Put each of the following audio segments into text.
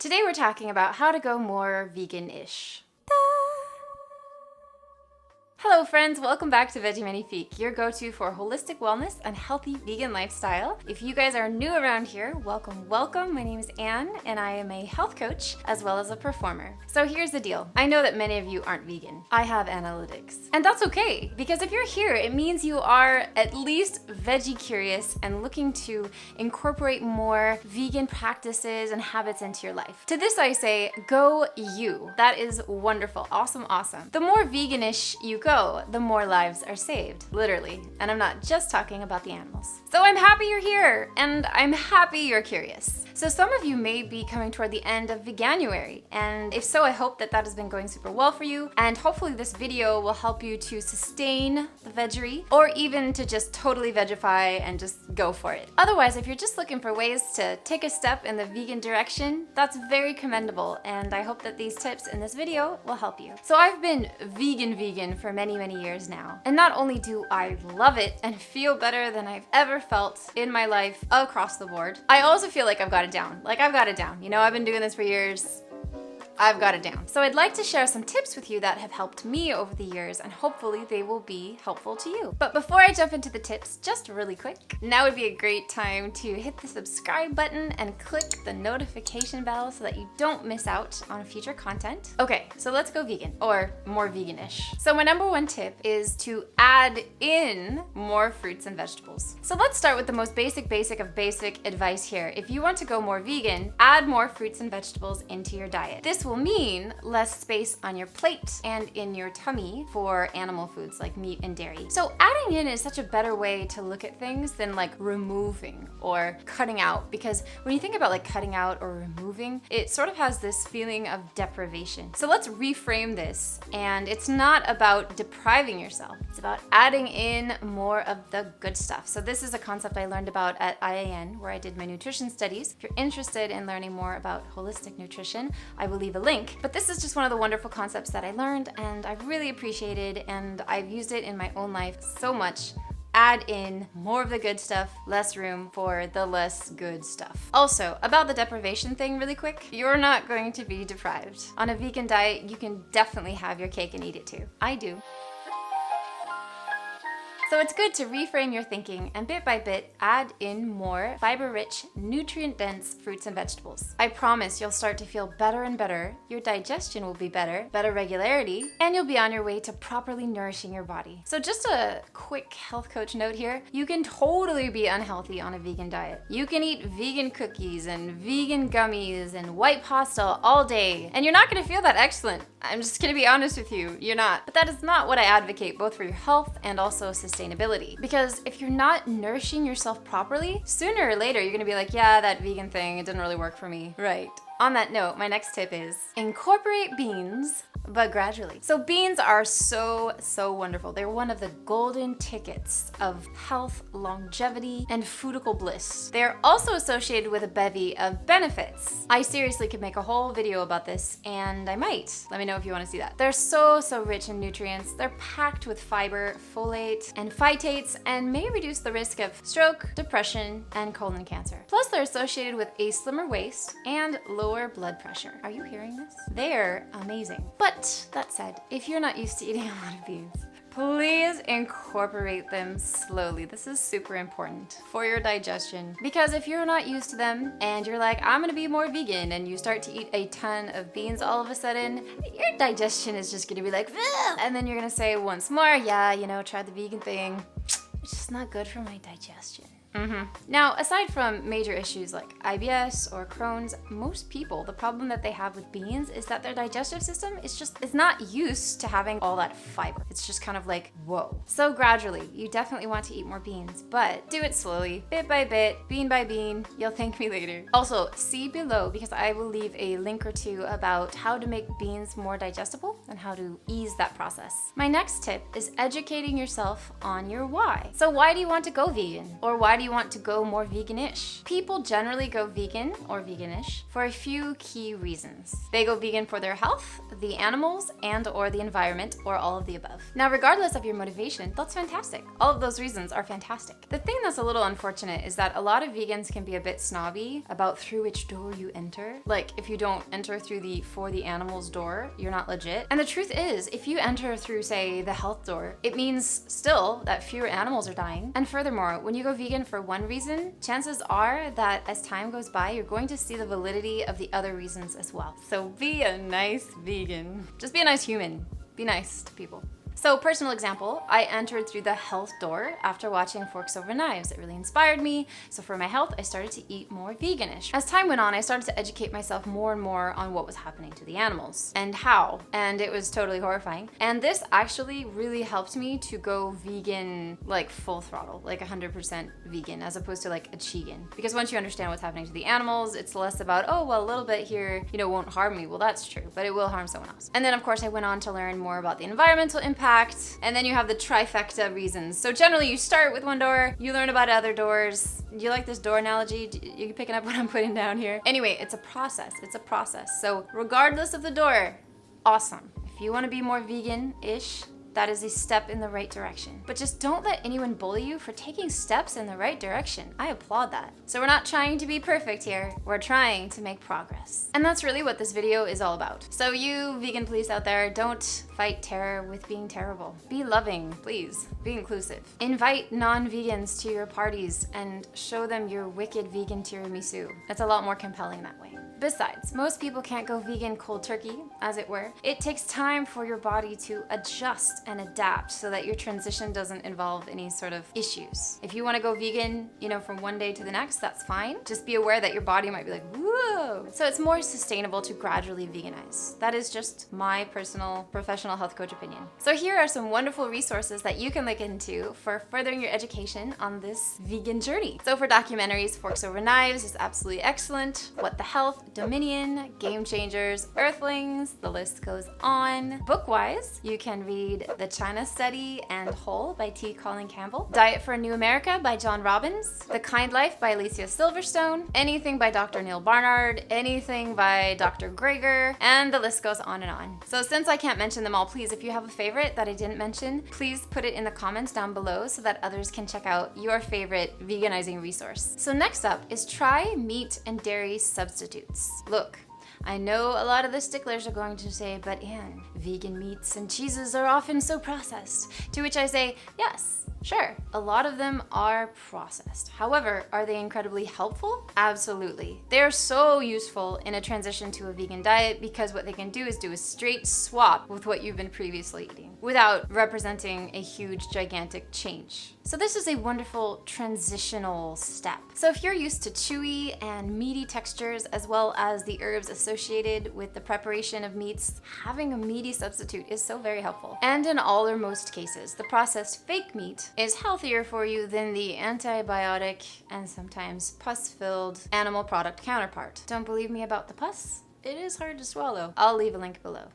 Today we're talking about how to go more vegan-ish. Hello friends, welcome back to Veggie Magnifique, your go-to for holistic wellness and healthy vegan lifestyle. If you guys are new around here, welcome, welcome. My name is Anne and I am a health coach as well as a performer. So here's the deal. I know that many of you aren't vegan. I have analytics. And that's okay, because if you're here, it means you are at least veggie curious and looking to incorporate more vegan practices and habits into your life. To this I say, go you. That is wonderful, awesome, awesome. The more veganish you go, the more lives are saved, literally. And I'm not just talking about the animals. So I'm happy you're here, and I'm happy you're curious. So some of you may be coming toward the end of Veganuary, and if so, I hope that has been going super well for you, and hopefully this video will help you to sustain the veggery, or even to just totally vegify and just go for it. Otherwise, if you're just looking for ways to take a step in the vegan direction, that's very commendable, and I hope that these tips in this video will help you. So I've been vegan for many years now, and not only do I love it and feel better than I've ever felt in my life across the board, I also feel like I've got it down. You know, I've been doing this for years. I've got it down. So I'd like to share some tips with you that have helped me over the years, and hopefully they will be helpful to you. But before I jump into the tips, just really quick, now would be a great time to hit the subscribe button and click the notification bell so that you don't miss out on future content. Okay, so let's go vegan, or more veganish. So my number one tip is to add in more fruits and vegetables. So let's start with the most basic of basic advice here. If you want to go more vegan, add more fruits and vegetables into your diet. This will mean less space on your plate and in your tummy for animal foods like meat and dairy. So adding in is such a better way to look at things than like removing or cutting out, because when you think about like cutting out or removing, it sort of has this feeling of deprivation. So let's reframe this, and it's not about depriving yourself, it's about adding in more of the good stuff. So this is a concept I learned about at IAN, where I did my nutrition studies. If you're interested in learning more about holistic nutrition, I will leave a link. But this is just one of the wonderful concepts that I learned and I've really appreciated, and I've used it in my own life so much. Add in more of the good stuff, less room for the less good stuff. Also, about the deprivation thing really quick, you're not going to be deprived. On a vegan diet, you can definitely have your cake and eat it too. I do. So it's good to reframe your thinking and bit by bit add in more fiber-rich, nutrient-dense fruits and vegetables. I promise you'll start to feel better and better, your digestion will be better regularity, and you'll be on your way to properly nourishing your body. So just a quick health coach note here, you can totally be unhealthy on a vegan diet. You can eat vegan cookies and vegan gummies and white pasta all day, and you're not gonna feel that excellent. I'm just gonna be honest with you, you're not. But that is not what I advocate, both for your health and also sustainability. Because if you're not nourishing yourself properly, sooner or later you're gonna be like, yeah, that vegan thing, it didn't really work for me. Right. On that note, my next tip is incorporate beans, but gradually. So beans are so wonderful. They're one of the golden tickets of health, longevity, and foodical bliss. They're also associated with a bevy of benefits. I seriously could make a whole video about this, and I might. Let me know if you want to see that. They're so rich in nutrients. They're packed with fiber, folate, and phytates, and may reduce the risk of stroke, depression, and colon cancer. Plus, they're associated with a slimmer waist and lower blood pressure. Are you hearing this? They're amazing. But that said, if you're not used to eating a lot of beans, please incorporate them slowly. This is super important for your digestion, because if you're not used to them and you're like, I'm gonna be more vegan, and you start to eat a ton of beans all of a sudden, your digestion is just gonna be like, ugh! And then you're gonna say once more, yeah, you know, try the vegan thing. It's just not good for my digestion. Now, aside from major issues like IBS or Crohn's, most people, the problem that they have with beans is that their digestive system is not used to having all that fiber. It's just kind of like, whoa. So gradually, you definitely want to eat more beans, but do it slowly, bit by bit, bean by bean. You'll thank me later. Also, see below, because I will leave a link or two about how to make beans more digestible and how to ease that process. My next tip is educating yourself on your why. So why do you want to go vegan? Or why do do you want to go more veganish? People generally go vegan or veganish for a few key reasons. They go vegan for their health, the animals, and or the environment, or all of the above. Now, regardless of your motivation, that's fantastic. All of those reasons are fantastic. The thing that's a little unfortunate is that a lot of vegans can be a bit snobby about through which door you enter. Like, if you don't enter through the for the animals door, you're not legit. And the truth is, if you enter through, say, the health door, it means still that fewer animals are dying. And furthermore, when you go vegan for one reason, chances are that as time goes by, you're going to see the validity of the other reasons as well. So be a nice vegan. Just be a nice human. Be nice to people. So, personal example, I entered through the health door after watching Forks Over Knives. It really inspired me. So for my health, I started to eat more veganish. As time went on, I started to educate myself more and more on what was happening to the animals and how. And it was totally horrifying. And this actually really helped me to go vegan, like full throttle, like 100% vegan, as opposed to like a chigan. Because once you understand what's happening to the animals, it's less about, oh, well, a little bit here, won't harm me. Well, that's true, but it will harm someone else. And then of course I went on to learn more about the environmental impact. And then you have the trifecta reasons. So generally you start with one door, you learn about other doors. Do you like this door analogy? You picking up what I'm putting down here? Anyway, it's a process. It's a process. So regardless of the door, awesome. If you want to be more vegan-ish, that is a step in the right direction. But just don't let anyone bully you for taking steps in the right direction. I applaud that. So we're not trying to be perfect here. We're trying to make progress. And that's really what this video is all about. So you vegan please out there, don't fight terror with being terrible. Be loving, please. Be inclusive. Invite non-vegans to your parties and show them your wicked vegan tiramisu. It's a lot more compelling that way. Besides, most people can't go vegan cold turkey, as it were. It takes time for your body to adjust and adapt so that your transition doesn't involve any sort of issues. If you want to go vegan, from one day to the next, that's fine. Just be aware that your body might be like, whoa. So it's more sustainable to gradually veganize. That is just my personal professional health coach opinion. So here are some wonderful resources that you can look into for furthering your education on this vegan journey. So for documentaries, Forks Over Knives is absolutely excellent. What the Health, Dominion, Game Changers, Earthlings, the list goes on. Book-wise, you can read The China Study and Whole by T. Colin Campbell, Diet for a New America by John Robbins, The Kind Life by Alicia Silverstone, anything by Dr. Neil Barnard, anything by Dr. Greger, and the list goes on and on. So since I can't mention them all, please, if you have a favorite that I didn't mention, please put it in the comments down below so that others can check out your favorite veganizing resource. So next up is try meat and dairy substitutes. Look, I know a lot of the sticklers are going to say, but Anne, vegan meats and cheeses are often so processed. To which I say, yes, sure, a lot of them are processed. However, are they incredibly helpful? Absolutely. They're so useful in a transition to a vegan diet because what they can do is do a straight swap with what you've been previously eating without representing a huge, gigantic change. So this is a wonderful transitional step. So if you're used to chewy and meaty textures as well as the herbs associated with the preparation of meats, having a meaty substitute is so very helpful. And in all or most cases, the processed fake meat is healthier for you than the antibiotic and sometimes pus-filled animal product counterpart. Don't believe me about the pus? It is hard to swallow. I'll leave a link below.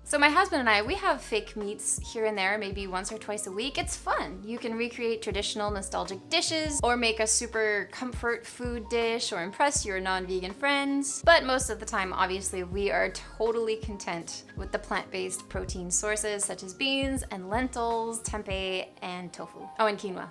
So my husband and I, we have fake meats here and there, maybe once or twice a week. It's fun. You can recreate traditional nostalgic dishes or make a super comfort food dish or impress your non-vegan friends. But most of the time, obviously, we are totally content with the plant-based protein sources such as beans and lentils, tempeh, and tofu. Oh, and quinoa.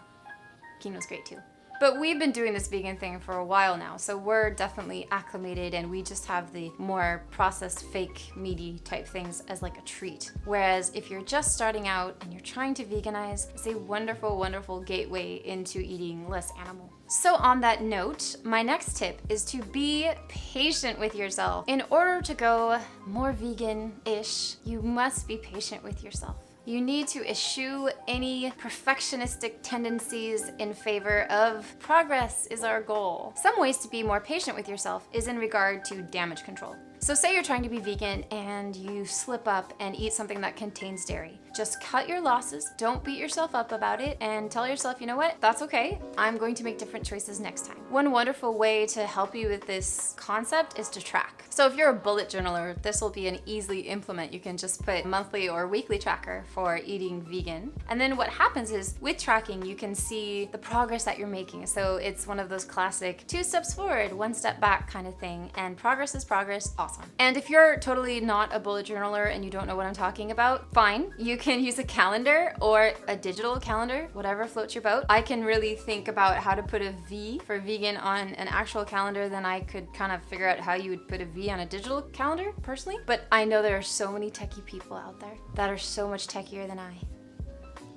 Quinoa's great too. But we've been doing this vegan thing for a while now, so we're definitely acclimated and we just have the more processed, fake, meaty type things as like a treat. Whereas if you're just starting out and you're trying to veganize, it's a wonderful, wonderful gateway into eating less animal. So on that note, my next tip is to be patient with yourself. In order to go more vegan-ish, you must be patient with yourself. You need to eschew any perfectionistic tendencies in favor of progress is our goal. Some ways to be more patient with yourself is in regard to damage control. So say you're trying to be vegan and you slip up and eat something that contains dairy. Just cut your losses, don't beat yourself up about it, and tell yourself, you know what, that's okay. I'm going to make different choices next time. One wonderful way to help you with this concept is to track. So if you're a bullet journaler, this will be an easily implement. You can just put monthly or weekly tracker for eating vegan. And then what happens is with tracking, you can see the progress that you're making. So it's one of those classic 2 steps forward, 1 step back kind of thing. And progress is progress, awesome. And if you're totally not a bullet journaler and you don't know what I'm talking about, fine. You can use a calendar or a digital calendar, whatever floats your boat. I can really think about how to put a V for vegan on an actual calendar, then I could kind of figure out how you would put a V on a digital calendar personally. But I know there are so many techie people out there that are so much techier than I.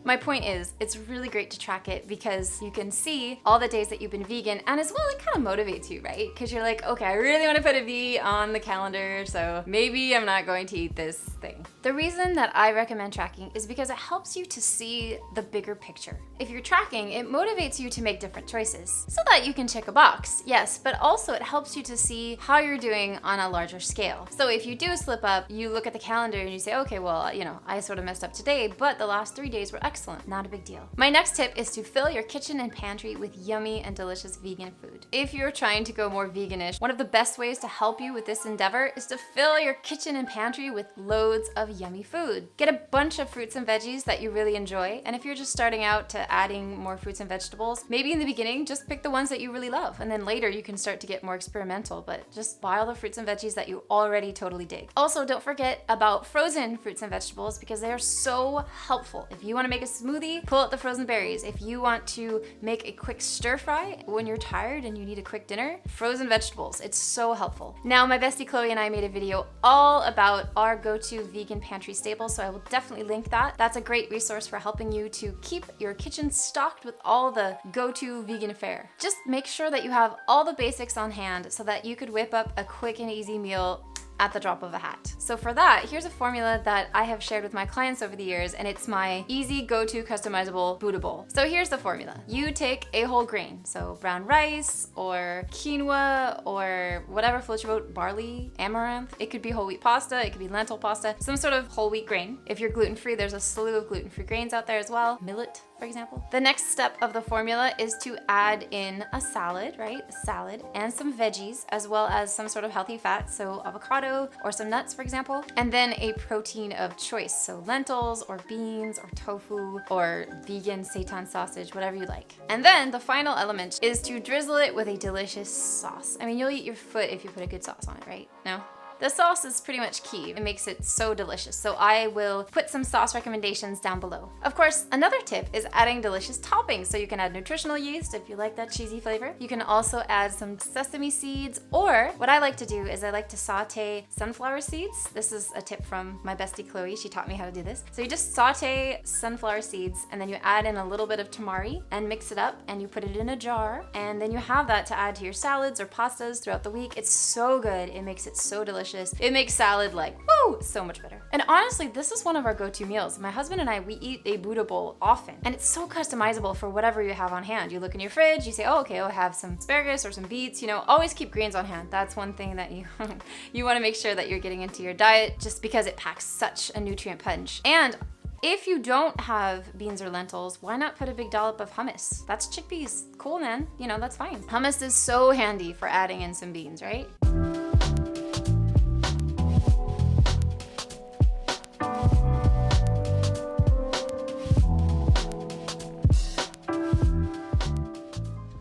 My point is, it's really great to track it because you can see all the days that you've been vegan, and as well, it kind of motivates you, right? Because you're like, okay, I really want to put a V on the calendar, so maybe I'm not going to eat this thing. The reason that I recommend tracking is because it helps you to see the bigger picture. If you're tracking, it motivates you to make different choices so that you can check a box, yes, but also it helps you to see how you're doing on a larger scale. So if you do slip up, you look at the calendar and you say, okay, well, you know, I sort of messed up today, but the last 3 days were excellent, not a big deal. My next tip is to fill your kitchen and pantry with yummy and delicious vegan food. If you're trying to go more veganish, one of the best ways to help you with this endeavor is to fill your kitchen and pantry with loads of yummy food. Get a bunch of fruits and veggies that you really enjoy, and if you're just starting out to adding more fruits and vegetables, maybe in the beginning, just pick the ones that you really love, and then later you can start to get more experimental, but just buy all the fruits and veggies that you already totally dig. Also, don't forget about frozen fruits and vegetables because they are so helpful. If you want to make a smoothie, pull out the frozen berries. If you want to make a quick stir fry when you're tired and you need a quick dinner, frozen vegetables. It's so helpful. Now, my bestie Chloe and I made a video all about our go-to vegan pantry staple, so I will definitely link that. That's a great resource for helping you to keep your kitchen stocked with all the go-to vegan fare. Just make sure that you have all the basics on hand so that you could whip up a quick and easy meal at the drop of a hat. So for that, here's a formula that I have shared with my clients over the years, and it's my easy go-to customizable Buddha bowl. So here's the formula. You take a whole grain, so brown rice or quinoa or whatever floats your boat, barley, amaranth. It could be whole wheat pasta, it could be lentil pasta, some sort of whole wheat grain. If you're gluten-free, there's a slew of gluten-free grains out there as well. Millet, for example. The next step of the formula is to add in a salad, right? A salad and some veggies, as well as some sort of healthy fat, so avocado or some nuts, for example, and then a protein of choice, so lentils or beans or tofu or vegan seitan sausage, whatever you like. And then the final element is to drizzle it with a delicious sauce. I mean, you'll eat your foot if you put a good sauce on it, right? No? The sauce is pretty much key. It makes it so delicious. So I will put some sauce recommendations down below. Of course, another tip is adding delicious toppings. So you can add nutritional yeast if you like that cheesy flavor. You can also add some sesame seeds, or what I like to do is I like to saute sunflower seeds. This is a tip from my bestie Chloe. She taught me how to do this. So you just saute sunflower seeds and then you add in a little bit of tamari and mix it up and you put it in a jar, and then you have that to add to your salads or pastas throughout the week. It's so good. It makes it so delicious. It makes salad like, woo, so much better. And honestly, this is one of our go-to meals. My husband and I, we eat a Buddha bowl often, and it's so customizable for whatever you have on hand. You look in your fridge, you say, oh, okay, I'll have some asparagus or some beets, you know, always keep greens on hand. That's one thing that you want to make sure that you're getting into your diet, just because it packs such a nutrient punch. And if you don't have beans or lentils, why not put a big dollop of hummus? That's chickpeas. Cool, man. You know, that's fine. Hummus is so handy for adding in some beans, right?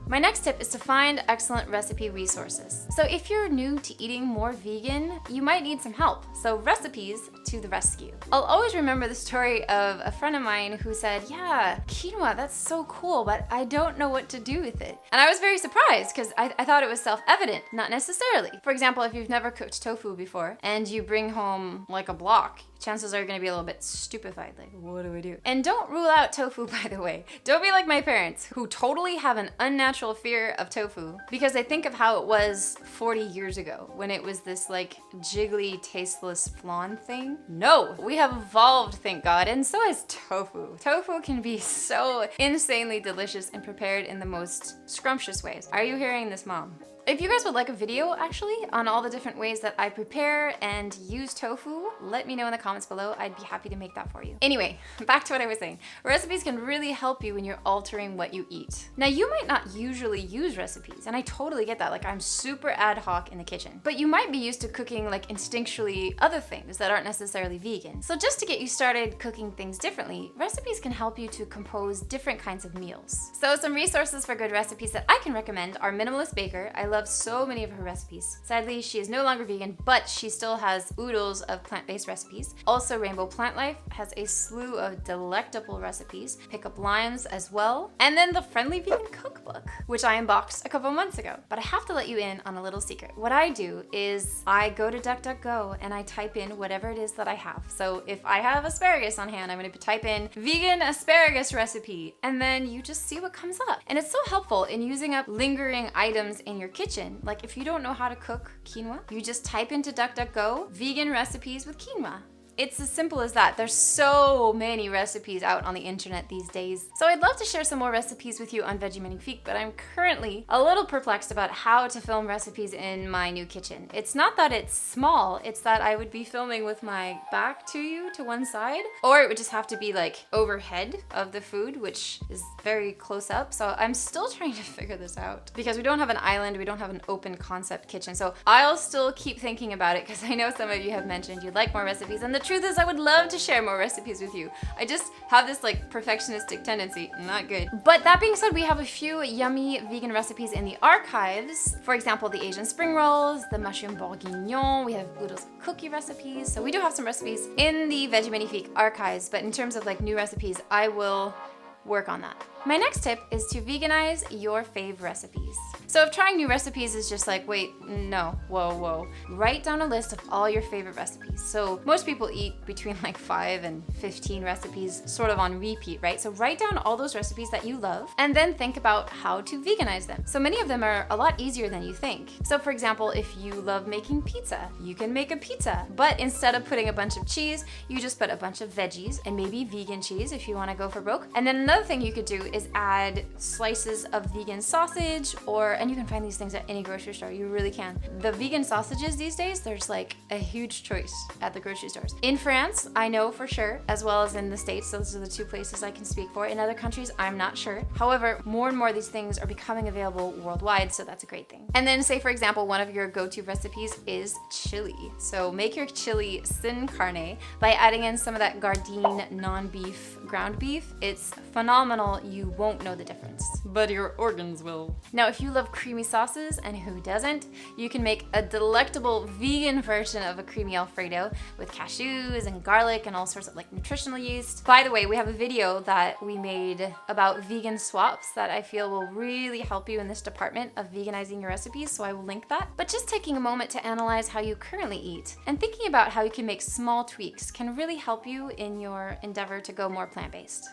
My next tip is to find excellent recipe resources. So if you're new to eating more vegan, you might need some help. So recipes to the rescue. I'll always remember the story of a friend of mine who said, yeah, quinoa, that's so cool, but I don't know what to do with it. And I was very surprised because I thought it was self-evident, not necessarily. For example, if you've never cooked tofu before and you bring home like a block, chances are you're gonna be a little bit stupefied, like, what do I do? And don't rule out tofu, by the way. Don't be like my parents, who totally have an unnatural fear of tofu because they think of how it was 40 years ago when it was this like jiggly, tasteless flan thing. No, we have evolved, thank God, and so has tofu. Tofu can be so insanely delicious and prepared in the most scrumptious ways. Are you hearing this, Mom? If you guys would like a video actually on all the different ways that I prepare and use tofu, let me know in the comments below. I'd be happy to make that for you. Anyway, back to what I was saying. Recipes can really help you when you're altering what you eat. Now, you might not usually use recipes, and I totally get that. Like, I'm super ad hoc in the kitchen, but you might be used to cooking like instinctually other things that aren't necessarily vegan. So just to get you started cooking things differently, recipes can help you to compose different kinds of meals. So some resources for good recipes that I can recommend are Minimalist Baker. I love so many of her recipes. Sadly, she is no longer vegan, but she still has oodles of plant-based recipes. Also, Rainbow Plant Life has a slew of delectable recipes. Pick Up Limes as well. And then the Friendly Vegan Cookbook, which I unboxed a couple months ago. But I have to let you in on a little secret. What I do is I go to DuckDuckGo and I type in whatever it is that I have. So if I have asparagus on hand, I'm gonna type in vegan asparagus recipe, and then you just see what comes up. And it's so helpful in using up lingering items in your kitchen. Like if you don't know how to cook quinoa, you just type into DuckDuckGo vegan recipes with quinoa. It's as simple as that. There's so many recipes out on the internet these days. So I'd love to share some more recipes with you on Veggie Magnifique, but I'm currently a little perplexed about how to film recipes in my new kitchen. It's not that it's small, it's that I would be filming with my back to you to one side, or it would just have to be like overhead of the food, which is very close up. So I'm still trying to figure this out because we don't have an island, we don't have an open concept kitchen. So I'll still keep thinking about it because I know some of you have mentioned you'd like more recipes, and the truth is I would love to share more recipes with you. I just have this like perfectionistic tendency, not good. But that being said, we have a few yummy vegan recipes in the archives. For example, the Asian spring rolls, the mushroom bourguignon, we have oodles of cookie recipes. So we do have some recipes in the Veggie Magnifique archives, but in terms of like new recipes, I will work on that. My next tip is to veganize your fave recipes. So if trying new recipes is just like, wait, no, whoa, write down a list of all your favorite recipes. So most people eat between like 5 and 15 recipes sort of on repeat, right? So write down all those recipes that you love and then think about how to veganize them. So many of them are a lot easier than you think. So for example, if you love making pizza, you can make a pizza, but instead of putting a bunch of cheese, you just put a bunch of veggies and maybe vegan cheese if you want to go for broke. And then another thing you could do is add slices of vegan sausage, and you can find these things at any grocery store, you really can. The vegan sausages these days, there's like a huge choice at the grocery stores. In France, I know for sure, as well as in the States, those are the two places I can speak for. In other countries, I'm not sure. However, more and more of these things are becoming available worldwide, so that's a great thing. And then say for example, one of your go-to recipes is chili. So make your chili sin carne by adding in some of that Gardein non-beef ground beef. It's phenomenal, you won't know the difference, but your organs will. Now, if you love creamy sauces, and who doesn't, you can make a delectable vegan version of a creamy Alfredo with cashews and garlic and all sorts of like nutritional yeast. By the way, we have a video that we made about vegan swaps that I feel will really help you in this department of veganizing your recipes, so I will link that. But just taking a moment to analyze how you currently eat and thinking about how you can make small tweaks can really help you in your endeavor to go more plant-based.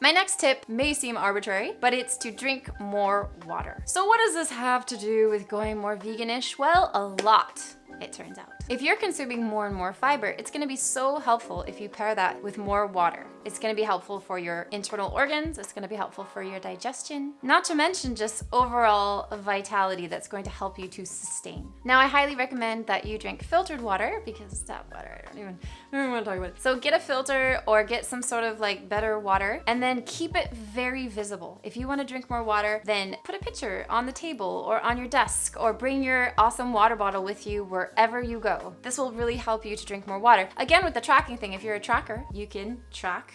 My next tip may seem arbitrary, but it's to drink more water. So what does this have to do with going more veganish? Well, a lot, it turns out. If you're consuming more and more fiber, it's gonna be so helpful if you pair that with more water. It's gonna be helpful for your internal organs, it's gonna be helpful for your digestion, not to mention just overall vitality that's going to help you to sustain. Now, I highly recommend that you drink filtered water because tap water, I don't even want to talk about it. So get a filter or get some sort of like better water and then keep it very visible. If you wanna drink more water, then put a picture on the table or on your desk or bring your awesome water bottle with you wherever you go. This will really help you to drink more water. Again, with the tracking thing, if you're a tracker, you can track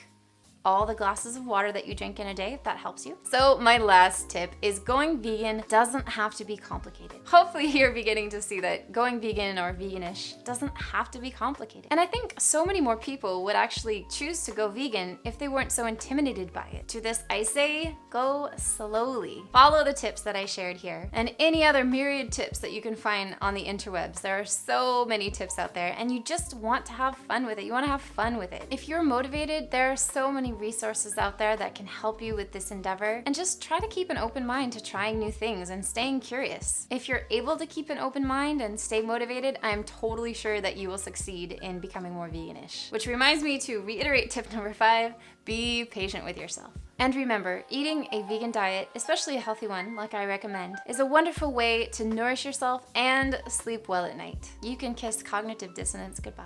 all the glasses of water that you drink in a day, if that helps you. So my last tip is going vegan doesn't have to be complicated. Hopefully you're beginning to see that going vegan or veganish doesn't have to be complicated. And I think so many more people would actually choose to go vegan if they weren't so intimidated by it. To this, I say, go slowly. Follow the tips that I shared here and any other myriad tips that you can find on the interwebs. There are so many tips out there and you just want to have fun with it. You want to have fun with it. If you're motivated, there are so many many resources out there that can help you with this endeavor, and just try to keep an open mind to trying new things and staying curious. If you're able to keep an open mind and stay motivated, I'm totally sure that you will succeed in becoming more veganish. Which reminds me to reiterate tip number 5, be patient with yourself. And remember, eating a vegan diet, especially a healthy one like I recommend, is a wonderful way to nourish yourself and sleep well at night. You can kiss cognitive dissonance goodbye.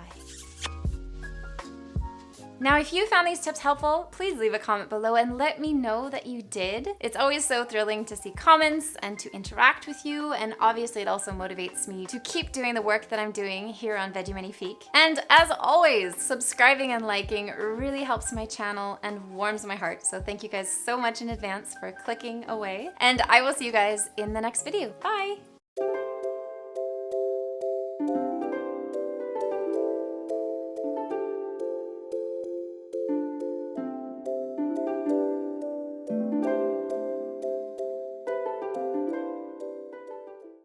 Now, if you found these tips helpful, please leave a comment below and let me know that you did. It's always so thrilling to see comments and to interact with you, and obviously it also motivates me to keep doing the work that I'm doing here on Veganize. And as always, subscribing and liking really helps my channel and warms my heart, so thank you guys so much in advance for clicking away, and I will see you guys in the next video. Bye!